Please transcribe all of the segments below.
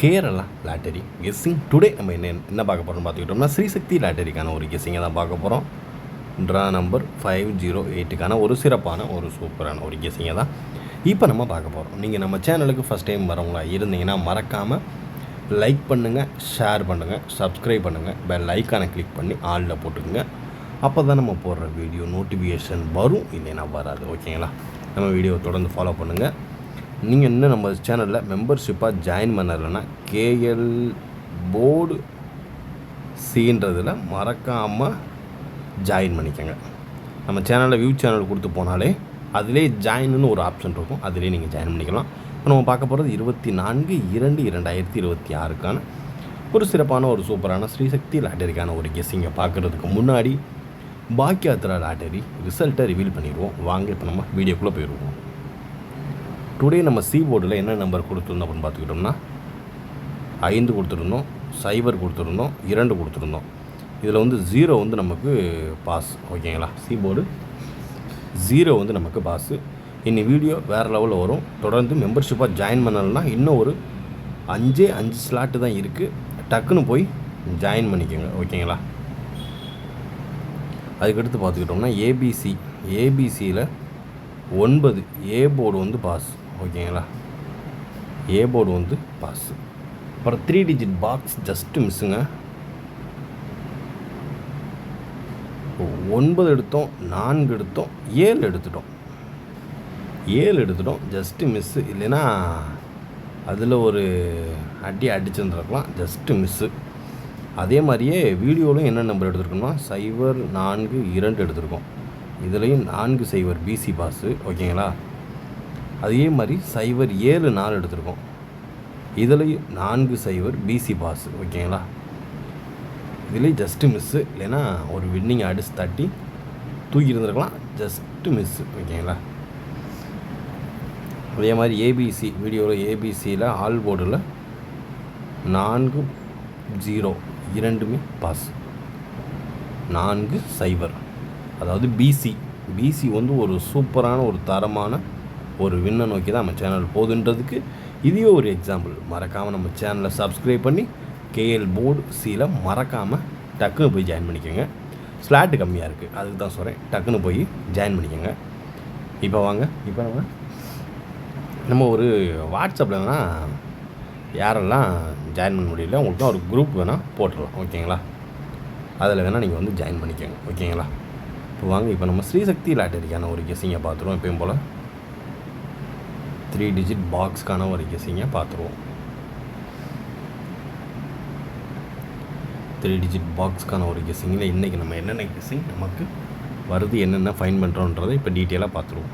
Kerala lottery guessing today நம்ம என்ன பார்க்க போகிறோம்னு பார்த்துக்கிட்டோம்னா ஸ்ரீசக்தி லாட்டரிக்கான ஒரு கெஸ்ஸிங்கை தான் பார்க்க போகிறோம். ட்ரா நம்பர் 508க்கான ஒரு சிறப்பான ஒரு சூப்பரான ஒரு கெஸ்ஸிங்கை தான் இப்போ நம்ம பார்க்க போகிறோம். நீங்கள் நம்ம சேனலுக்கு ஃபஸ்ட் டைம் வரவங்களா இருந்தீங்கன்னா மறக்காமல் லைக் பண்ணுங்கள், ஷேர் பண்ணுங்கள், சப்ஸ்கிரைப் பண்ணுங்கள், பெல் ஐக்கானை கிளிக் பண்ணி ஆளில் போட்டுக்குங்க. அப்போ தான் நம்ம போடுற வீடியோ நோட்டிஃபிகேஷன் வரும், இல்லைன்னா வராது. ஓகேங்களா? நம்ம வீடியோ தொடர்ந்து ஃபாலோ பண்ணுங்கள். நீங்கள் இன்னும் நம்ம சேனலில் மெம்பர்ஷிப்பாக ஜாயின் பண்ணலைன்னா கேஎல் போர்டு சீன்றதில் மறக்காமல் ஜாயின் பண்ணிக்கோங்க. நம்ம சேனலில் வியூ சேனல் கொடுத்து போனாலே அதிலே ஜாயின்னு ஒரு ஆப்ஷன் இருக்கும், அதிலே நீங்கள் ஜாயின் பண்ணிக்கலாம். இப்போ நம்ம பார்க்க போகிறது 24/2/2026க்கான ஒரு சிறப்பான ஒரு சூப்பரான ஸ்ரீசக்தி லாட்டரிக்கான ஒரு கெஸ்ஸிங்கை பார்க்குறதுக்கு முன்னாடி பாக்கியாத்ரா லாட்டரி ரிசல்ட்டை ரிவீல் பண்ணிடுவோம். வாங்க இப்போ நம்ம வீடியோக்குள்ளே போயிடுவோம். டுடே நம்ம சி போர்டில் என்ன நம்பர் கொடுத்துருந்தோம் அப்படின்னு பார்த்துக்கிட்டோம்னா 5 கொடுத்துருந்தோம், 0 கொடுத்துருந்தோம், 2 கொடுத்துருந்தோம். இதில் 0 நமக்கு பாஸ். ஓகேங்களா? சி போர்டு 0 நமக்கு பாஸு. இன்னி வீடியோ வேறு லெவலில் வரும். தொடர்ந்து மெம்பர்ஷிப்பாக ஜாயின் பண்ணலைன்னா இன்னும் ஒரு 5 ஸ்லாட்டு தான் இருக்குது. டக்குன்னு போய் ஜாயின் பண்ணிக்கோங்க. ஓகேங்களா? அதுக்கடுத்து பார்த்துக்கிட்டோம்னா ஏபிசியில் 9 ஏ போர்டு பாஸ். ஓகேங்களா? A board pass. அப்புறம் 3 டிஜிட் பாக்ஸ் ஜஸ்ட்டு மிஸ்ஸுங்க. 9 எடுத்தோம், 4 எடுத்தோம், 7 எடுத்துட்டோம். Just miss. இல்லைன்னா அதில் ஒரு அடிச்சுருந்துருக்கலாம். Just miss. அதே மாதிரியே வீடியோவிலும் என்ன நம்பர் எடுத்துருக்கோம்னா 042 எடுத்திருக்கோம். இதுலேயும் 40 பிசி பாஸு. ஓகேங்களா? அதே மாதிரி 074 எடுத்திருக்கோம். இதுலேயும் 40 பிசி பாஸு. ஓகேங்களா? இதுலேயும் ஜஸ்ட்டு மிஸ்ஸு. இல்லைன்னா ஒரு வின்னிங் அடிச்சு தட்டி தூக்கி இருந்திருக்கலாம். Just miss. ஓகேங்களா? அதே மாதிரி ஏபிசி வீடியோவில் ஏபிசியில் ஆல் போர்டில் 40 இரண்டுமே பாஸ். 40 அதாவது பிசி ஒரு சூப்பரான ஒரு தரமான ஒரு வின்னை நோக்கி தான் நம்ம சேனல் போகுதுன்றதுக்கு இதுவே ஒரு எக்ஸாம்பிள். மறக்காமல் நம்ம சேனலை சப்ஸ்கிரைப் பண்ணி கேஎல் போர்டு சியில் மறக்காமல் டக்குன்னு போய் ஜாயின் பண்ணிக்கோங்க. ஸ்லாட்டு கம்மியாக இருக்குது, அதுக்கு தான் சொல்கிறேன். டக்குன்னு போய் ஜாயின் பண்ணிக்கோங்க. இப்போ வாங்க, இப்போ நம்ம ஒரு வாட்ஸ்அப்பில் வேணால் யாரெல்லாம் ஜாயின் பண்ண முடியல உங்களுக்கு ஒரு குரூப் வேணால் போட்டுடலாம். ஓகேங்களா? அதில் வேணால் நீங்கள் ஜாயின் பண்ணிக்கோங்க. ஓகேங்களா? இப்போ வாங்க, இப்போ நம்ம ஸ்ரீசக்தி லாட்டரிக்கான ஒரு கெஸ்ஸிங்கை பார்த்துருவோம். எப்பயும் போல் 3 டிஜிட் பாக்ஸ்க்கான ஒரு கெஸ்ஸிங்கை பார்த்துருவோம். 3 டிஜிட் பாக்ஸ்க்கான ஒரு கெஸ்ஸிங்கில் இன்றைக்கி நம்ம என்னென்ன கெஸ்ஸிங் நமக்கு வருது, என்னென்ன ஃபைன் பண்ணுறோன்றதை இப்போ டீட்டெயிலாக பார்த்துருவோம்.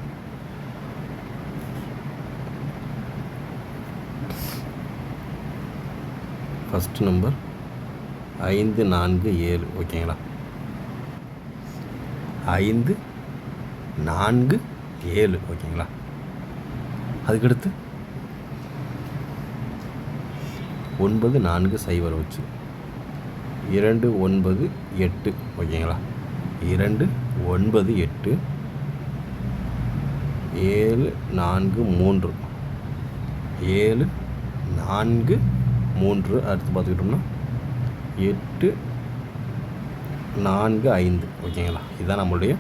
First number 547. ஓகேங்களா? 547. ஓகேங்களா? அதுக்கடுத்து 940 வச்சு 298. ஓகேங்களா? 298 743 743. அடுத்து பார்த்துக்கிட்டோம்னா 845. ஓகேங்களா? இதுதான் நம்மளுடைய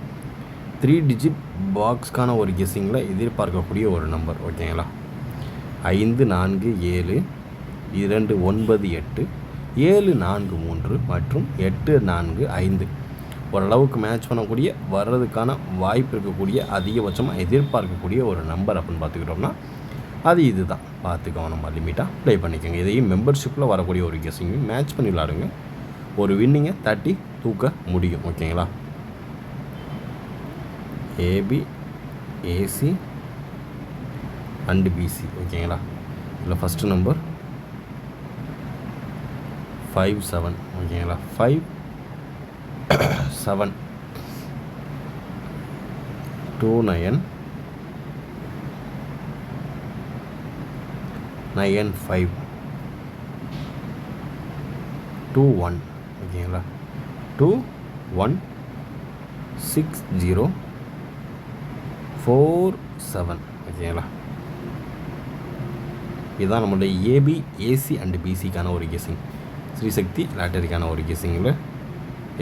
3 டிஜிட் பாக்ஸ்க்கான ஒரு கெஸ்ஸிங்கில் எதிர்பார்க்கக்கூடிய ஒரு நம்பர். ஓகேங்களா? 547 298 743 மற்றும் 845 ஓரளவுக்கு மேட்ச் பண்ணக்கூடிய வர்றதுக்கான வாய்ப்பு இருக்கக்கூடிய அதிகபட்சமாக எதிர்பார்க்கக்கூடிய ஒரு நம்பர் அப்படின்னு பார்த்துக்கிட்டோம்னா அது இது தான். பார்த்துக்கோங்க, நம்ம லிமிட்டாக ப்ளே பண்ணிக்கோங்க. இதையும் மெம்பர்ஷிப்பில் வரக்கூடிய ஒரு கெஸ்ஸிங்கு மேட்ச் பண்ணி விளாடுங்க. ஒரு வின்னிங்கை தட்டி தூக்க முடியும். ஓகேங்களா? AB, AC and BC. ஓகேங்களா? இதில் ஃபஸ்ட்டு நம்பர் 57. ஓகேங்களா? 57 29 95 21. ஓகேங்களா? 2160 47. ஓகேங்களா? இதுதான் நம்மளுடைய ஏபி, ஏசி அண்டு பிசிக்கான ஒரு கெஸ்ஸிங். ஸ்ரீசக்தி லாட்டரிக்கான ஒரு கெஸ்ஸிங்கில்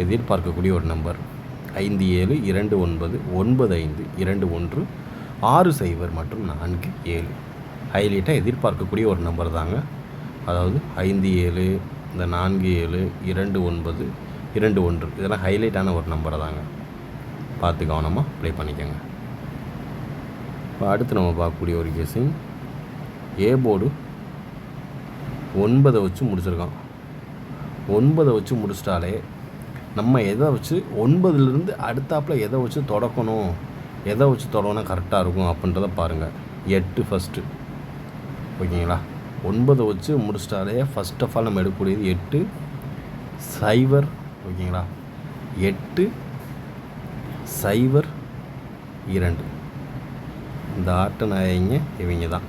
எதிர்பார்க்கக்கூடிய ஒரு நம்பர் 57299521 60 மற்றும் 47. ஹைலைட்டாக எதிர்பார்க்கக்கூடிய ஒரு நம்பர் தாங்க. அதாவது 57, இந்த 47, 29, 21 இதெல்லாம் ஹைலைட்டான ஒரு நம்பரை தாங்க. பார்த்து கவனமாக ப்ளே பண்ணிக்கோங்க. இப்போ அடுத்து நம்ம பார்க்கக்கூடிய ஒரு கெஸ்ஸிங், ஏ போர்டு 9 வச்சு முடிச்சிருக்கோம். 9 வச்சு முடிச்சிட்டாலே நம்ம எதை வச்சு 9லேருந்து அடுத்தாப்பில் எதை வச்சு தொடக்கணும், எதை வச்சு தொடங்கினா கரெக்டாக இருக்கும் அப்படின்றத பாருங்கள். 8 ஃபஸ்ட்டு, ஓகேங்களா? 9 வச்சு முடிச்சிட்டாலே ஃபஸ்ட் ஆஃப் ஆல் நம்ம எடுக்கக்கூடியது 8 0, ஓகேங்களா? 8 0 2. இந்த ஆட்ட நாயங்க இவங்க தான்.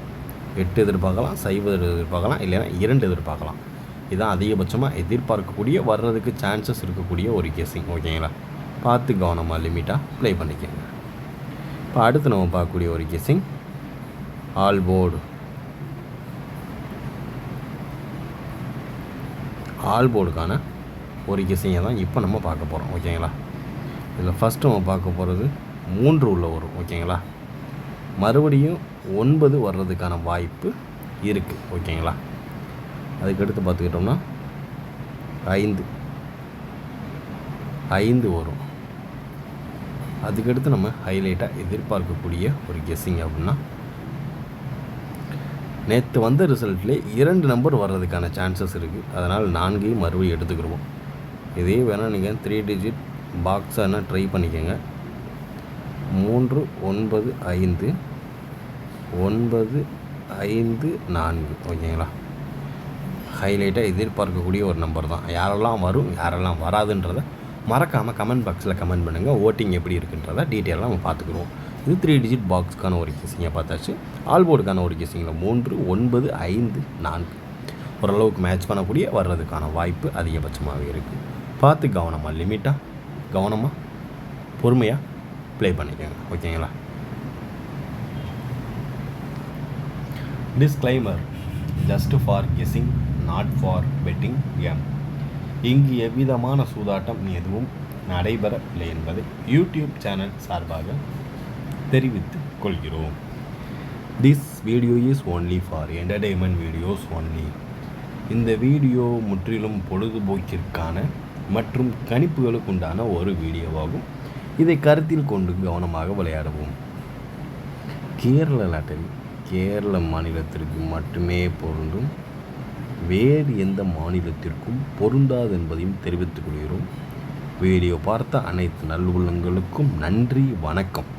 8 எதிர்பார்க்கலாம், 0 எதிர்பார்க்கலாம், இல்லைன்னா 2 எதிர்பார்க்கலாம். இதுதான் அதிகபட்சமாக எதிர்பார்க்கக்கூடிய வர்றதுக்கு சான்சஸ் இருக்கக்கூடிய ஒரு கெஸ்ஸிங், ஓகேங்களா? பார்த்து கவனமாக லிமிட்டாக ப்ளே பண்ணிக்கோங்க. இப்போ அடுத்து நம்ம பார்க்கக்கூடிய ஒரு கெஸ்ஸிங், ஆல் போர்டு. ஆல் போர்டுக்கான ஒரு கெஸ்ஸிங்கை தான் இப்போ நம்ம பார்க்க போகிறோம், ஓகேங்களா? இதில் ஃபஸ்ட்டு நம்ம பார்க்க போகிறது 3 உள்ள வரும், ஓகேங்களா? மறுபடியும் 9 வர்றதுக்கான வாய்ப்பு இருக்குது, ஓகேங்களா? அதுக்கடுத்து பார்த்துக்கிட்டோம்னா 5 வரும். அதுக்கடுத்து நம்ம ஹைலைட்டாக எதிர்பார்க்கக்கூடிய ஒரு கெஸ்ஸிங் அப்படின்னா, நேற்று வந்த ரிசல்ட்லேயே 2 நம்பர் வர்றதுக்கான சான்சஸ் இருக்குது. அதனால் 4 மறுபடியும் எடுத்துக்கிடுவோம். இதே வேணால் நீங்கள் 3 டிஜிட் பாக்ஸாக ட்ரை பண்ணிக்கோங்க. 3 9 5 9 5 4, ஓகேங்களா? ஹைலைட்டாக எதிர்பார்க்கக்கூடிய ஒரு நம்பர் தான். யாரெல்லாம் வரும் யாரெல்லாம் வராதுன்றதை மறக்காமல் கமெண்ட் பாக்ஸில் கமெண்ட் பண்ணுங்கள். ஓட்டிங் எப்படி இருக்குன்றதை டீட்டெயிலாக நம்ம பார்த்துக்குருவோம். இது 3 டிஜிட் பாக்ஸ்க்கான ஒரு கெஸ்ஸிங்கை பார்த்தாச்சு. ஆல் போர்டுக்கான ஒரு கெஸ்ஸிங்கில் 3 9 5 4 ஓரளவுக்கு மேட்ச் பண்ணக்கூடிய வர்றதுக்கான வாய்ப்பு அதிகபட்சமாகவே இருக்குது. பார்த்து கவனமாக லிமிட்டாக கவனமாக பொறுமையாக ப்ளே பண்ணிக்கோங்க, ஓகேங்களா? Disclaimer, just for guessing, not for betting game. இங்கு எவ்விதமான சூதாட்டம் எதுவும் நடைபெறவில்லை என்பதை யூடியூப் சேனல் சார்பாக தெரிவித்துக் கொள்கிறோம். This video is only for entertainment videos only. இந்த வீடியோ முற்றிலும் பொழுதுபோக்கிற்கான மற்றும் கணிப்புகளுக்கு உண்டான ஒரு வீடியோவாகும். இதை கருத்தில் கொண்டு கவனமாக விளையாடவும். கேரள லாட்டரி கேரள மாநிலத்திற்கு மட்டுமே பொருந்தும், வேறு எந்த மாநிலத்திற்கும் பொருந்தாது என்பதையும் தெரிவித்துக் கொள்கிறோம். வீடியோ பார்த்த அனைத்து நல்லுள்ளங்களுக்கும் நன்றி, வணக்கம்.